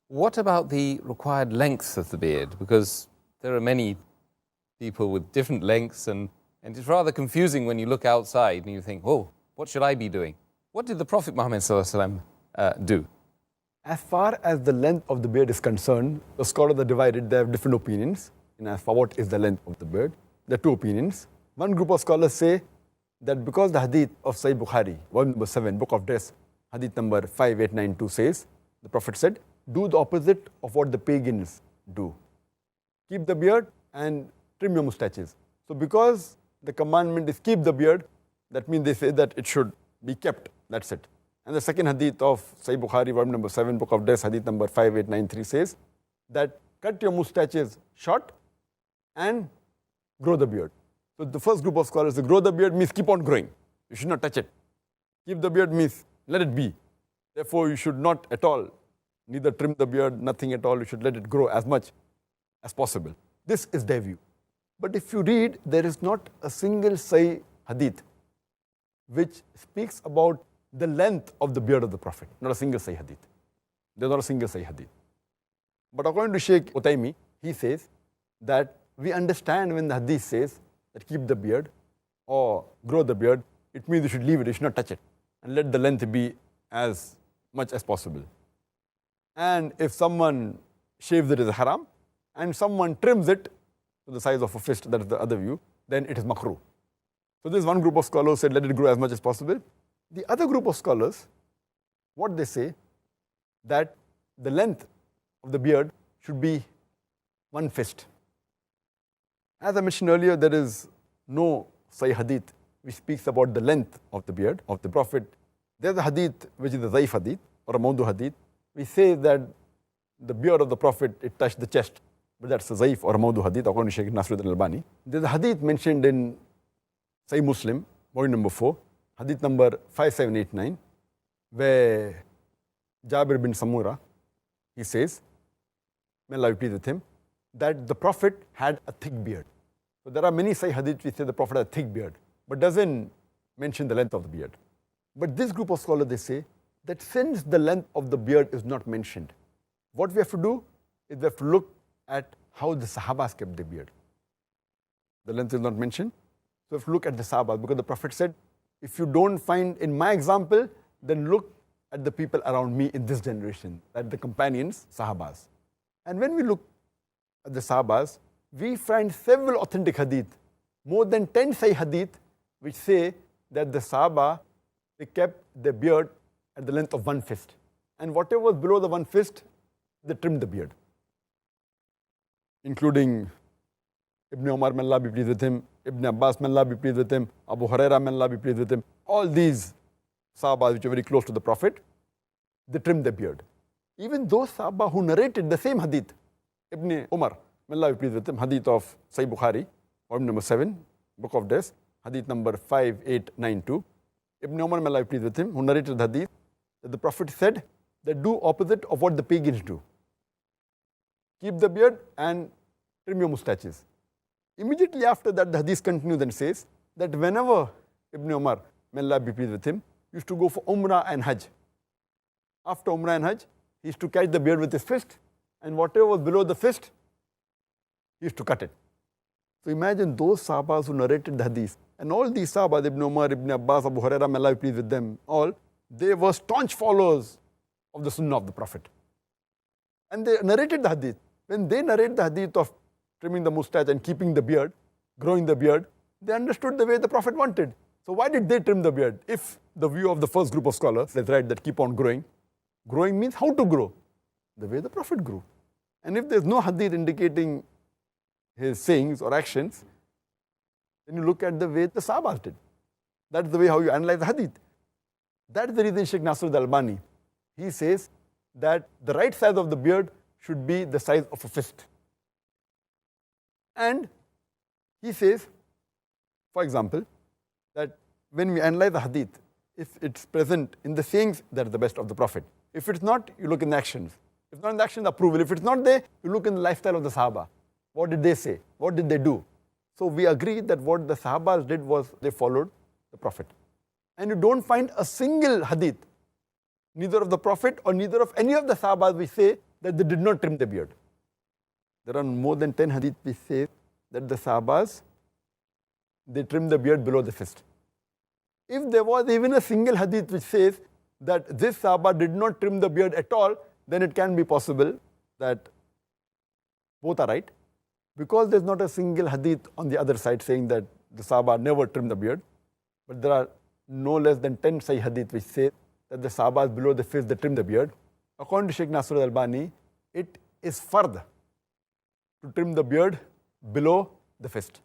What about the required length of the beard? Because there are many people with different lengths, and it's rather confusing when you look outside and you think, oh, what should I be doing? What did the Prophet Muhammad do? As far as the length of the beard is concerned, the scholars are divided. They have different opinions. And as for what is the length of the beard, there are two opinions. One group of scholars say that because the hadith of Sahih Bukhari, volume number 7, book of dress, hadith number 5892 says, the Prophet said, do the opposite of what the pagans do. Keep the beard and trim your mustaches. So because the commandment is keep the beard, that means they say that it should be kept. That's it. And the second hadith of Sahih Bukhari, volume number 7, book of dress, hadith number 5893 says that cut your mustaches short and grow the beard. So the first group of scholars say grow the beard means keep on growing. You should not touch it. Keep the beard means let it be. Therefore, you should not at all, neither trim the beard, nothing at all. You should let it grow as much as possible. This is their view. But if you read, there is not a single Sahih hadith which speaks about the length of the beard of the Prophet. Not a single Sahih hadith. There's not a single Sahih hadith. But according to Sheikh Utaymi, he says that we understand when the hadith says that keep the beard or grow the beard, it means you should leave it, you should not touch it, and let the length be as much as possible. And if someone shaves it as a haram, and someone trims it to the size of a fist, that is the other view, then it is makruh. So this one group of scholars said let it grow as much as possible. The other group of scholars, what they say, that the length of the beard should be one fist. As I mentioned earlier, there is no Sahih hadith which speaks about the length of the beard of the Prophet. There's a hadith which is a Zaif hadith or a Mawdu hadith. We say that the beard of the Prophet, it touched the chest, but that's a Zaif or a Mawdu hadith according to Shaykh Nasruddin al-Albani. There's a hadith mentioned in Sahih Muslim, volume number 4, hadith number 5789, where Jabir bin Samura, he says, may Allah be pleased with him, that the Prophet had a thick beard. So there are many Sahih hadiths which say the Prophet had a thick beard, but doesn't mention the length of the beard. But this group of scholars, they say that since the length of the beard is not mentioned, what we have to do is we have to look at how the Sahabas kept their beard. The length is not mentioned, so we have to look at the Sahabas, because the Prophet said, if you don't find in my example, then look at the people around me in this generation, at the companions, Sahabas. And when we look at the Sahabas, we find several authentic hadith, more than 10 Sahih hadith, which say that the Sahaba, they kept their beard at the length of one fist. And whatever was below the one fist, they trimmed the beard. Including Ibn Umar, may Allah be pleased with him, Ibn Abbas, may Allah be pleased with him, Abu Huraira, may Allah be pleased with him. All these Sahabas which are very close to the Prophet, they trimmed their beard. Even those Sahaba who narrated the same hadith, Ibn Umar, may Allah be pleased with him, hadith of Sahih Bukhari, volume number 7, book of Death, hadith number 5892. Ibn Umar, may Allah be pleased with him, who narrated the hadith, that the Prophet said that do opposite of what the pagans do. Keep the beard and trim your mustaches. Immediately after that, the hadith continues and says that whenever Ibn Umar, may Allah be pleased with him, used to go for Umrah and Hajj. After Umrah and Hajj, he used to catch the beard with his fist, and whatever was below the fist, he used to cut it. So imagine those Sahabas who narrated the hadith, and all these Sahabas, Ibn Umar, Ibn Abbas, Abu Huraira, may Allah be pleased with them all, they were staunch followers of the Sunnah of the Prophet. And they narrated the hadith. When they narrate the hadith of trimming the mustache and keeping the beard, growing the beard, they understood the way the Prophet wanted. So why did they trim the beard? If the view of the first group of scholars, that's right, that keep on growing, growing means how to grow? The way the Prophet grew. And if there's no hadith indicating his sayings or actions, then you look at the way the Sahabas did. That's the way how you analyze the hadith. That's the reason Shaykh Nasruddin al-Albani, he says that the right size of the beard should be the size of a fist. And he says, for example, that when we analyze the hadith, if it's present in the sayings, that is the best of the Prophet. If it's not, you look in the actions. If not in the actions, approval. If it's not there, you look in the lifestyle of the Sahaba. What did they say? What did they do? So we agree that what the Sahabas did was they followed the Prophet. And you don't find a single hadith, neither of the Prophet or neither of any of the Sahabas, which say that they did not trim the beard. There are more than 10 hadith which say that the Sahabas, they trim the beard below the fist. If there was even a single hadith which says that this Sahaba did not trim the beard at all, then it can be possible that both are right. Because there's not a single hadith on the other side saying that the Sahaba never trimmed the beard, but there are no less than 10 Sahih hadith which say that the Sahabas below the fist, they trim the beard. According to Sheikh Nasr al-Albani, it is fard to trim the beard below the fist.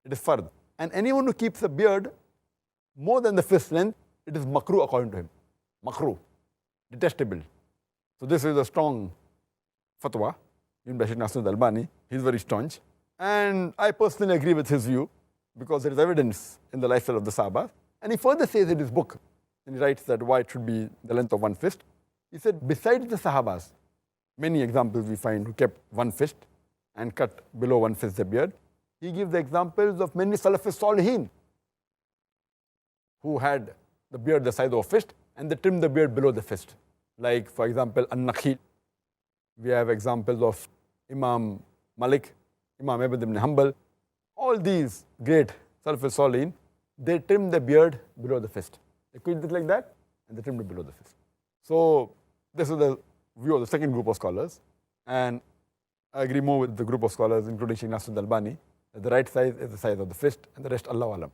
It is fard. And anyone who keeps a beard more than the fist length, it is makruh according to him. Makruh, detestable. So this is a strong fatwa given by Sheikh Nasr al-Albani. He's very staunch. And I personally agree with his view because there is evidence in the lifestyle of the Sahaba. And he further says in his book, and he writes that why it should be the length of one fist. He said, besides the Sahabas, many examples we find who kept one fist and cut below one fist their beard. He gives the examples of many Salafis Salihin who had the beard the size of a fist and they trimmed the beard below the fist. Like, for example, An-Nakhil. We have examples of Imam Malik, Imam Ahmad ibn Hanbal. All these great Salafis Salihin, they trimmed the beard below the fist. They quit it like that and they trimmed it below the fist. So this is the view of the second group of scholars. And I agree more with the group of scholars, including Sheikh Nasr al-Albani, that the right size is the size of the fist and the rest, Allahu Alam.